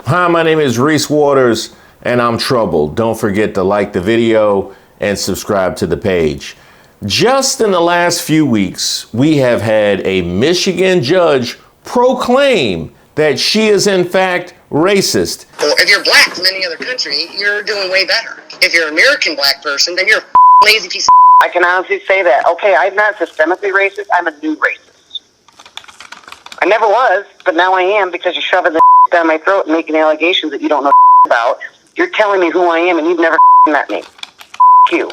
Hi, my name is Reese Waters, and I'm troubled. Don't forget to like the video and subscribe to the page. Just in the last few weeks, we have had a Michigan judge proclaim that she is in fact racist. Well, if you're black from any other country, you're doing way better. If you're an American black person, then you're a lazy piece of I can honestly say that, okay, I'm not systemically racist, I'm a new racist. I never was, but now I am because you're shoving the down my throat and making allegations that you don't know about. You're telling me who I am and you've never met me. You.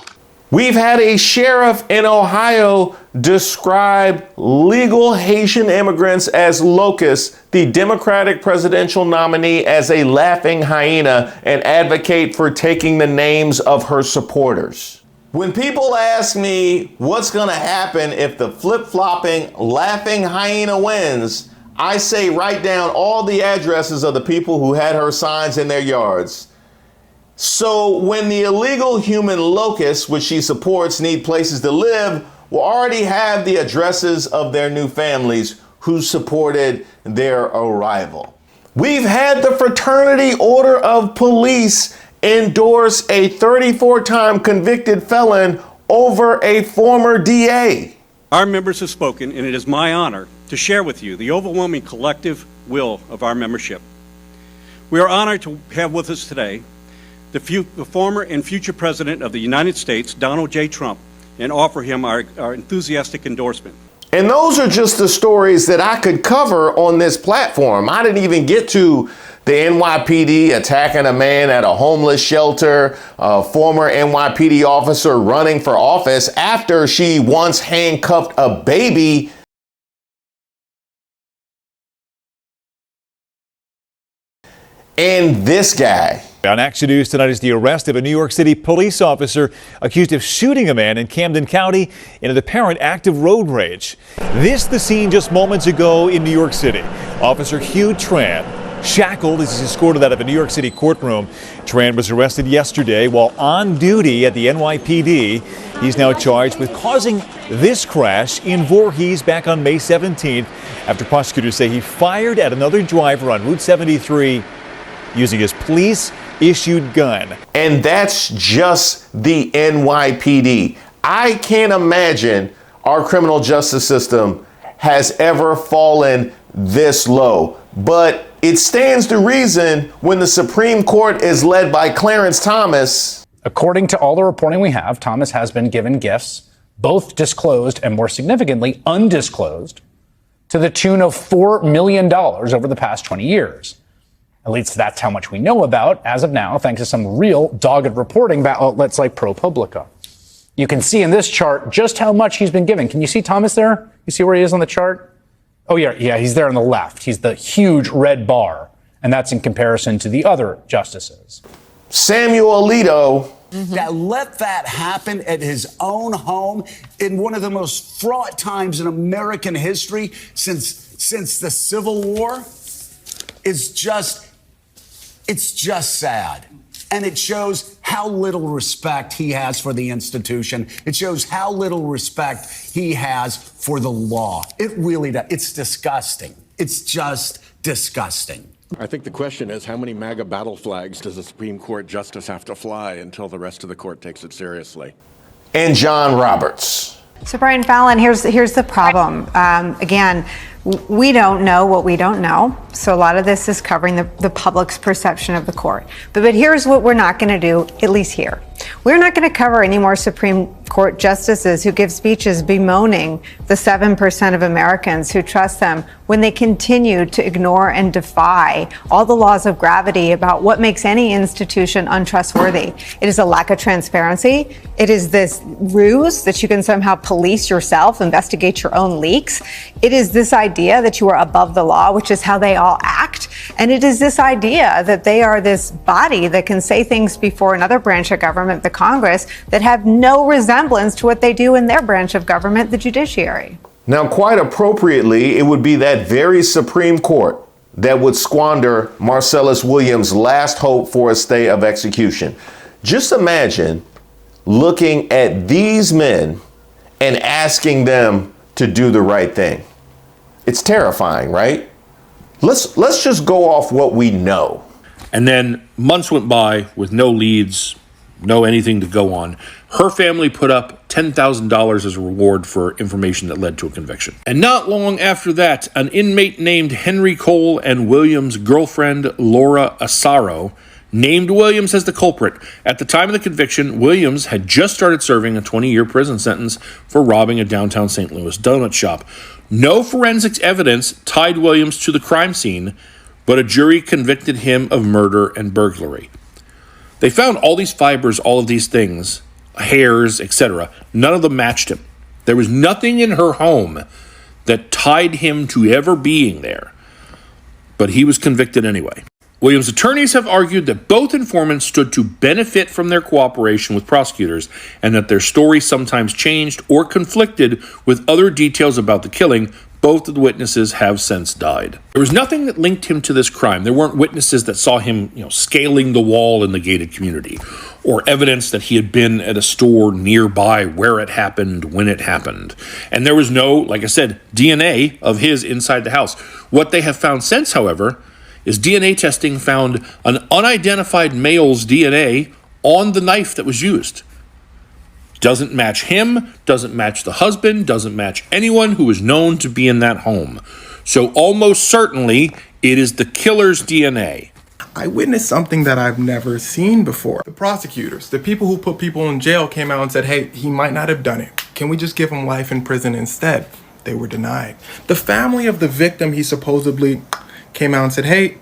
We've had a sheriff in Ohio describe legal Haitian immigrants as locusts, the Democratic presidential nominee as a laughing hyena, and advocate for taking the names of her supporters. When people ask me what's going to happen if the flip-flopping laughing hyena wins, I say write down all the addresses of the people who had her signs in their yards. So when the illegal human locusts, which she supports, need places to live, will already have the addresses of their new families who supported their arrival. We've had the Fraternity Order of Police endorse a 34-time convicted felon over a former DA. Our members have spoken, and it is my honor to share with you the overwhelming collective will of our membership. We are honored to have with us today the former and future President of the United States, Donald J. Trump, and offer him our enthusiastic endorsement. And those are just the stories that I could cover on this platform. I didn't even get to the NYPD attacking a man at a homeless shelter, a former NYPD officer running for office after she once handcuffed a baby. And this guy. On Action News tonight is the arrest of a New York City police officer accused of shooting a man in Camden County in an apparent act of road rage. This the scene just moments ago in New York City. Officer Hugh Tran, shackled as he's escorted out of a New York City courtroom. Tran was arrested yesterday while on duty at the NYPD. He's now charged with causing this crash in Voorhees back on May 17th after prosecutors say he fired at another driver on Route 73 using his police-issued gun. And that's just the NYPD. I can't imagine our criminal justice system has ever fallen this low. But it stands to reason when the Supreme Court is led by Clarence Thomas. According to all the reporting we have, Thomas has been given gifts, both disclosed and more significantly undisclosed, to the tune of $4 million over the past 20 years. At least that's how much we know about as of now, thanks to some real dogged reporting by outlets like ProPublica. You can see in this chart just how much he's been given. Can you see Thomas there? You see where he is on the chart? Oh, yeah, he's there on the left. He's the huge red bar, and that's in comparison to the other justices. Samuel Alito. That let that happen at his own home in one of the most fraught times in American history since the Civil War is just sad. And it shows how little respect he has for the institution. It shows how little respect he has for the law. It really does. It's disgusting. It's just disgusting. I think the question is, how many MAGA battle flags does a Supreme Court justice have to fly until the rest of the court takes it seriously? And John Roberts. So Brian Fallon, here's the problem. Again, we don't know what we don't know. So a lot of this is covering the public's perception of the court. But here's what we're not going to do, at least here. We're not going to cover any more Supreme Court justices who give speeches bemoaning the 7% of Americans who trust them when they continue to ignore and defy all the laws of gravity about what makes any institution untrustworthy. It is a lack of transparency. It is this ruse that you can somehow police yourself, investigate your own leaks. It is this idea that you are above the law, which is how they all act. And it is this idea that they are this body that can say things before another branch of government, the Congress, that have no resemblance to what they do in their branch of government, the judiciary. Now, quite appropriately, it would be that very Supreme Court that would squander Marcellus Williams' last hope for a stay of execution. Just imagine looking at these men and asking them to do the right thing. It's terrifying, right? Let's just go off what we know. And then months went by with no leads, no anything to go on. Her family put up $10,000 as a reward for information that led to a conviction. And not long after that, an inmate named Henry Cole and Williams' girlfriend, Laura Asaro, named Williams as the culprit. At the time of the conviction, Williams had just started serving a 20-year prison sentence for robbing a downtown St. Louis donut shop. No forensics evidence tied Williams to the crime scene, but a jury convicted him of murder and burglary. They found all these fibers, all of these things, hairs, etc. None of them matched him. There was nothing in her home that tied him to ever being there, but he was convicted anyway. Williams' attorneys have argued that both informants stood to benefit from their cooperation with prosecutors and that their stories sometimes changed or conflicted with other details about the killing. Both of the witnesses have since died. There was nothing that linked him to this crime. There weren't witnesses that saw him, scaling the wall in the gated community, or evidence that he had been at a store nearby where it happened, when it happened. And there was no, like I said, DNA of his inside the house. What they have found since, however, is DNA testing found an unidentified male's DNA on the knife that was used. Doesn't match him, doesn't match the husband, doesn't match anyone who was known to be in that home. So almost certainly it is the killer's DNA. I witnessed something that I've never seen before. The prosecutors, the people who put people in jail, came out and said, hey, he might not have done it. Can we just give him life in prison instead? They were denied. The family of the victim, he supposedly came out and said, hey,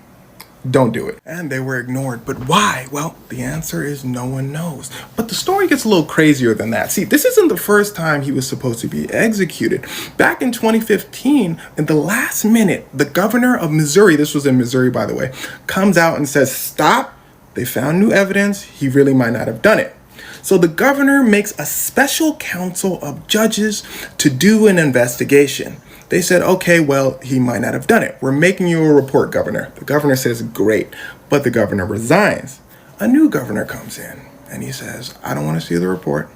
don't do it. And they were ignored. But why? Well, the answer is no one knows. But the story gets a little crazier than that. See, this isn't the first time he was supposed to be executed. Back in 2015, in the last minute, the governor of Missouri, this was in Missouri, by the way, comes out and says, stop. They found new evidence. He really might not have done it. So the governor makes a special council of judges to do an investigation. They said, okay, well, he might not have done it. We're making you a report, Governor. The governor says, great. But the governor resigns. A new governor comes in and he says, I don't want to see the report.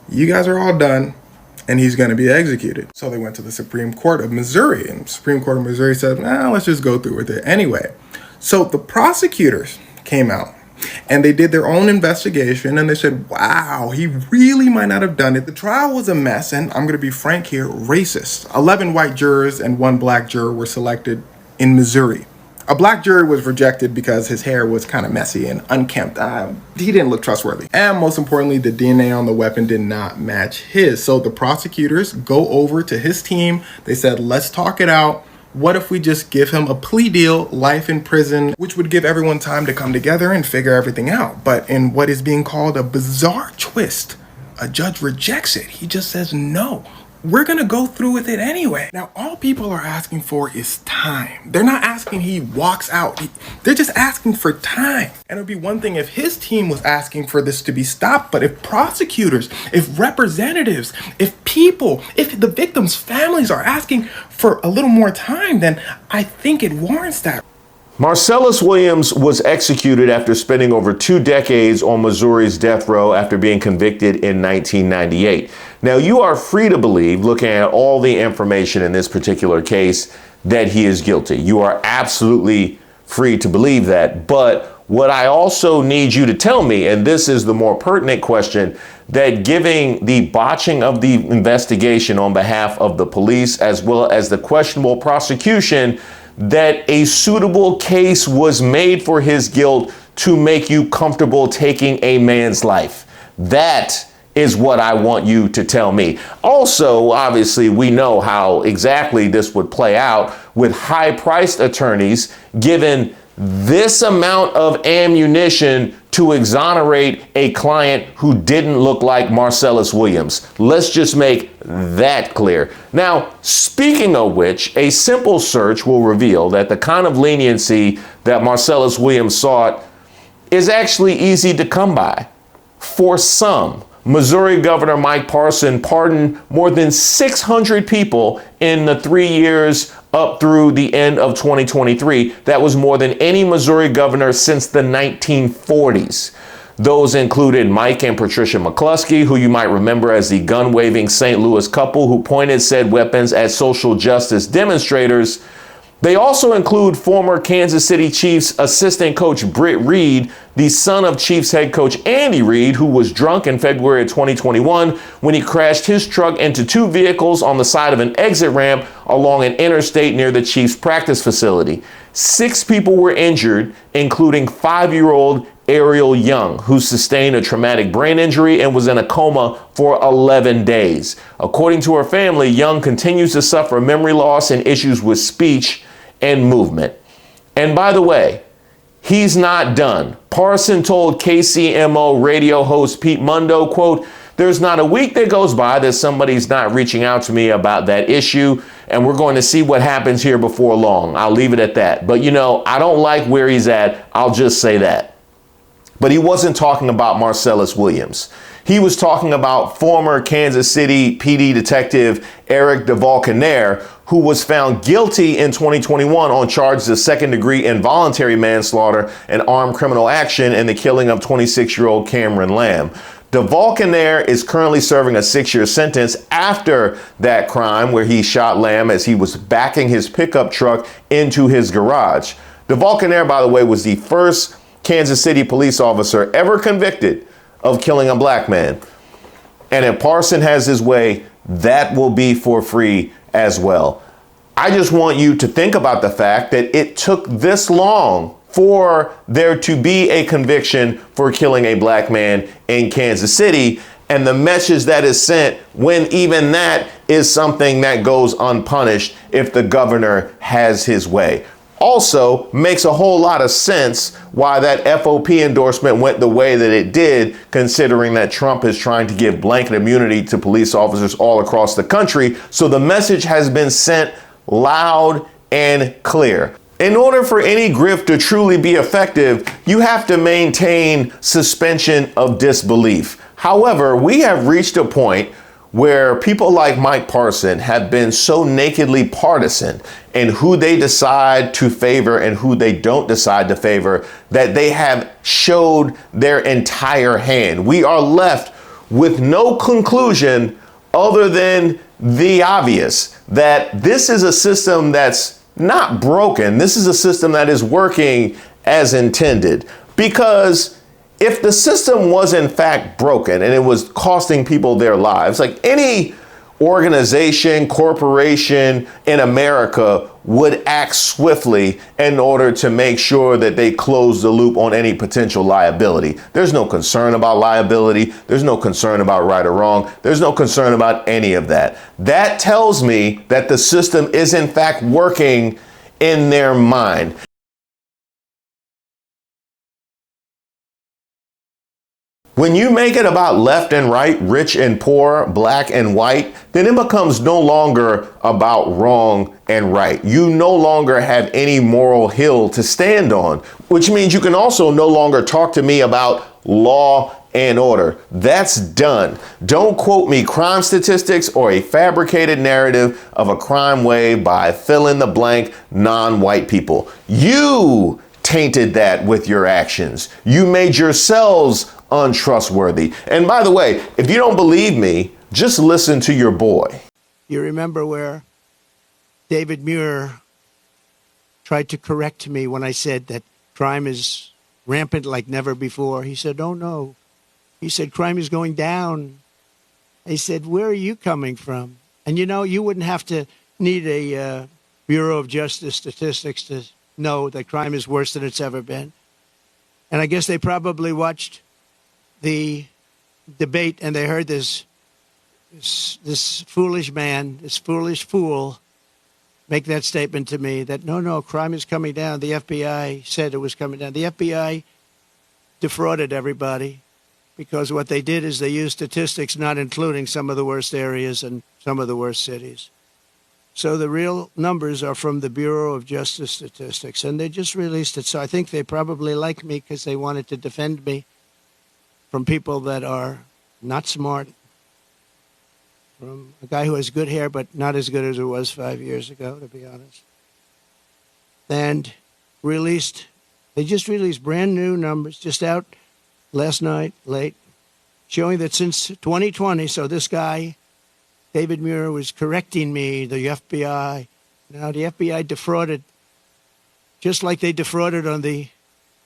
You guys are all done. And he's going to be executed. So they went to the Supreme Court of Missouri. And the Supreme Court of Missouri said, let's just go through with it anyway. So the prosecutors came out. And they did their own investigation and they said, wow, he really might not have done it. The trial was a mess, and I'm going to be frank here, racist. 11 white jurors and 1 black juror were selected in Missouri. A black jury was rejected because his hair was kind of messy and unkempt. He didn't look trustworthy. And most importantly, the DNA on the weapon did not match his. So the prosecutors go over to his team. They said, let's talk it out. What if we just give him a plea deal, life in prison, which would give everyone time to come together and figure everything out? But in what is being called a bizarre twist, a judge rejects it. He just says, no, we're going to go through with it anyway. Now, all people are asking for is time. They're not asking he walks out. They're just asking for time. And it would be one thing if his team was asking for this to be stopped, but if prosecutors, if representatives, if people, if the victims' families are asking for a little more time, then I think it warrants that. Marcellus Williams was executed after spending over 2 decades on Missouri's death row after being convicted in 1998. Now, you are free to believe, looking at all the information in this particular case, that he is guilty. You are absolutely free to believe that. But what I also need you to tell me, and this is the more pertinent question, that giving the botching of the investigation on behalf of the police as well as the questionable prosecution, that a suitable case was made for his guilt to make you comfortable taking a man's life. That is what I want you to tell me. Also, obviously, we know how exactly this would play out with high-priced attorneys given this amount of ammunition to exonerate a client who didn't look like Marcellus Williams. Let's just make that clear. Now, speaking of which, a simple search will reveal that the kind of leniency that Marcellus Williams sought is actually easy to come by. For some, Missouri Governor Mike Parson pardoned more than 600 people in the 3 years up through the end of 2023. That was more than any Missouri governor since the 1940s. Those included Mike and Patricia McCluskey, who you might remember as the gun-waving St. Louis couple who pointed said weapons at social justice demonstrators. They also include former Kansas City Chiefs assistant coach Britt Reed, the son of Chiefs head coach Andy Reid, who was drunk in February of 2021 when he crashed his truck into two vehicles on the side of an exit ramp along an interstate near the Chiefs practice facility. 6 people were injured, including 5-year-old Ariel Young, who sustained a traumatic brain injury and was in a coma for 11 days. According to her family, Young continues to suffer memory loss and issues with speech and movement. And by the way, he's not done. Parson told KCMO radio host Pete Mundo, quote, "There's not a week that goes by that somebody's not reaching out to me about that issue, and we're going to see what happens here before long. I'll leave it at that. But you know, I don't like where he's at. I'll just say that." But he wasn't talking about Marcellus Williams. He was talking about former Kansas City PD detective Eric DeValconaire, who was found guilty in 2021 on charges of second-degree involuntary manslaughter and armed criminal action in the killing of 26-year-old Cameron Lamb. DeValconaire is currently serving a 6-year sentence after that crime where he shot Lamb as he was backing his pickup truck into his garage. DeValconaire, by the way, was the first Kansas City police officer ever convicted of killing a black man. And if Parson has his way, that will be for free as well. I just want you to think about the fact that it took this long for there to be a conviction for killing a black man in Kansas City, and the message that is sent when even that is something that goes unpunished if the governor has his way. Also makes a whole lot of sense why that FOP endorsement went the way that it did, considering that Trump is trying to give blanket immunity to police officers all across the country. So the message has been sent loud and clear. In order for any grift to truly be effective, you have to maintain suspension of disbelief. However, we have reached a point where people like Mike Parson have been so nakedly partisan in who they decide to favor and who they don't decide to favor that they have showed their entire hand. We are left with no conclusion other than the obvious, that this is a system that's not broken. This is a system that is working as intended. Because if the system was in fact broken and it was costing people their lives, like any organization, corporation in America would act swiftly in order to make sure that they close the loop on any potential liability. There's no concern about liability. There's no concern about right or wrong. There's no concern about any of that. That tells me that the system is in fact working in their mind. When you make it about left and right, rich and poor, black and white, then it becomes no longer about wrong and right. You no longer have any moral hill to stand on, which means you can also no longer talk to me about law and order. That's done. Don't quote me crime statistics or a fabricated narrative of a crime wave by fill in the blank non-white people. You tainted that with your actions. You made yourselves untrustworthy. And by the way, if you don't believe me, just listen to your boy. You remember where David Muir tried to correct me when I said that crime is rampant like never before. He said, "Oh, no." He said, "Crime is going down." I said, "Where are you coming from?" And you know, you wouldn't have to need a Bureau of Justice statistics to know that crime is worse than it's ever been. And I guess they probably watched the debate and they heard this foolish man, this foolish fool make that statement to me that no, crime is coming down. The FBI said it was coming down. The FBI defrauded everybody because what they did is they used statistics not including some of the worst areas and some of the worst cities. So the real numbers are from the Bureau of Justice Statistics, and they just released it. So I think they probably like me because they wanted to defend me from people that are not smart, from a guy who has good hair but not as good as it was 5 years ago, to be honest. And they just released brand new numbers just out last night, late, showing that since 2020, so this guy, David Muir, was correcting me, the FBI. Now, the FBI defrauded just like they defrauded on the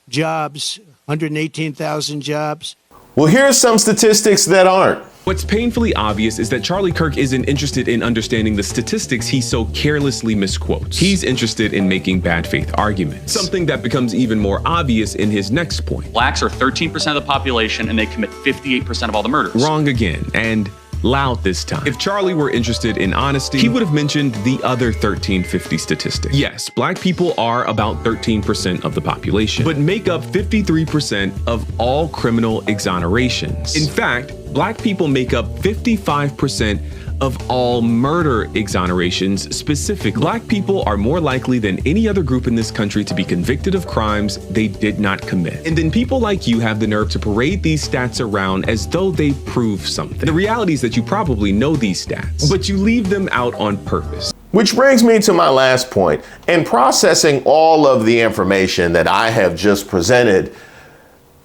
jobs, 118,000 jobs. Well, here's some statistics that aren't. What's painfully obvious is that Charlie Kirk isn't interested in understanding the statistics he so carelessly misquotes. He's interested in making bad faith arguments, something that becomes even more obvious in his next point. Blacks are 13% of the population and they commit 58% of all the murders. Wrong again, and loud this time. If Charlie were interested in honesty, he would have mentioned the other 1350 statistic. Yes, black people are about 13% of the population, but make up 53% of all criminal exonerations. In fact, black people make up 55% of all murder exonerations specifically. Black people are more likely than any other group in this country to be convicted of crimes they did not commit. And then people like you have the nerve to parade these stats around as though they prove something. The reality is that you probably know these stats, but you leave them out on purpose. Which brings me to my last point. In processing all of the information that I have just presented,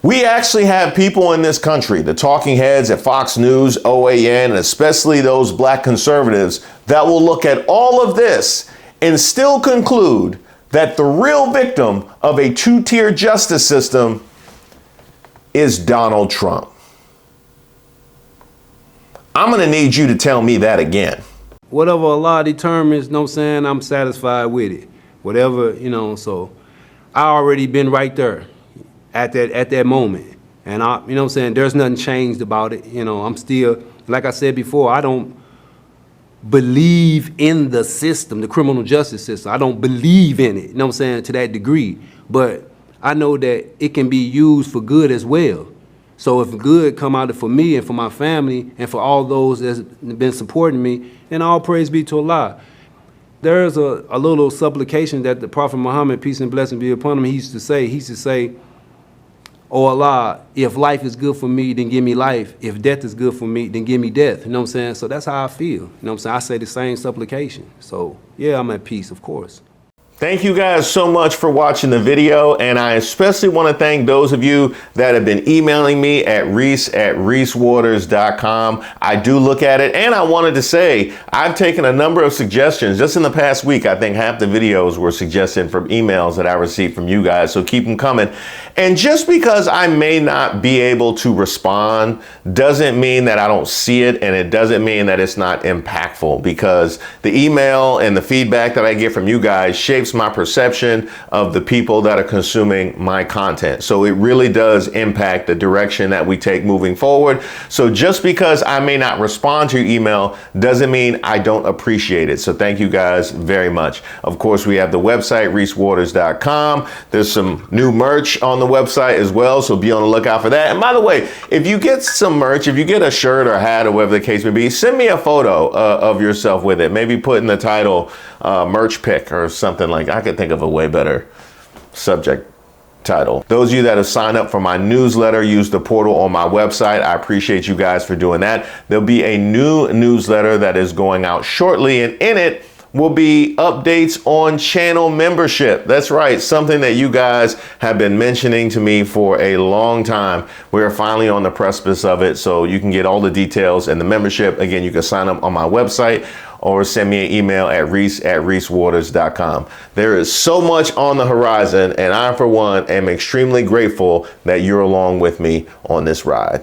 we actually have people in this country, the talking heads at Fox News, OAN, and especially those black conservatives, that will look at all of this and still conclude that the real victim of a two-tier justice system is Donald Trump. I'm going to need you to tell me that again. Whatever Allah determines, you know what I'm saying, I'm satisfied with it. Whatever, so I already been right there. At that moment, and I, you know what I'm saying, there's nothing changed about it. I'm still, like I said before, I don't believe in the system, the criminal justice system. I don't believe in it, you know what I'm saying, to that degree. But I know that it can be used for good as well. So if good come out of it for me and for my family and for all those that's been supporting me, then all praise be to Allah. There's a little supplication that the Prophet Muhammad, peace and blessing be upon him, he used to say, "Oh Allah, if life is good for me, then give me life. If death is good for me, then give me death." You know what I'm saying? So that's how I feel. You know what I'm saying? I say the same supplication. So yeah, I'm at peace, of course. Thank you guys so much for watching the video, and I especially want to thank those of you that have been emailing me at reese@reesewaters.com. I do look at it, and I wanted to say I've taken a number of suggestions. Just in the past week, I think half the videos were suggested from emails that I received from you guys, so keep them coming. And just because I may not be able to respond doesn't mean that I don't see it, and it doesn't mean that it's not impactful, because the email and the feedback that I get from you guys shapes my perception of the people that are consuming my content. So it really does impact the direction that we take moving forward. So just because I may not respond to your email doesn't mean I don't appreciate it. So thank you guys very much. Of course, we have the website, reesewaters.com. There's some new merch on the website as well, so be on the lookout for that. And by the way, if you get some merch, if you get a shirt or hat or whatever the case may be, send me a photo of yourself with it. Maybe put in the title merch pick or something like that. I could think of a way better subject title. Those of you that have signed up for my newsletter, use the portal on my website. I appreciate you guys for doing that. There'll be a new newsletter that is going out shortly, and in it will be updates on channel membership. That's right, something that you guys have been mentioning to me for a long time. We're finally on the precipice of it, so you can get all the details and the membership. Again, you can sign up on my website or send me an email at reese@reesewaters.com. There is so much on the horizon, and I, for one, am extremely grateful that you're along with me on this ride.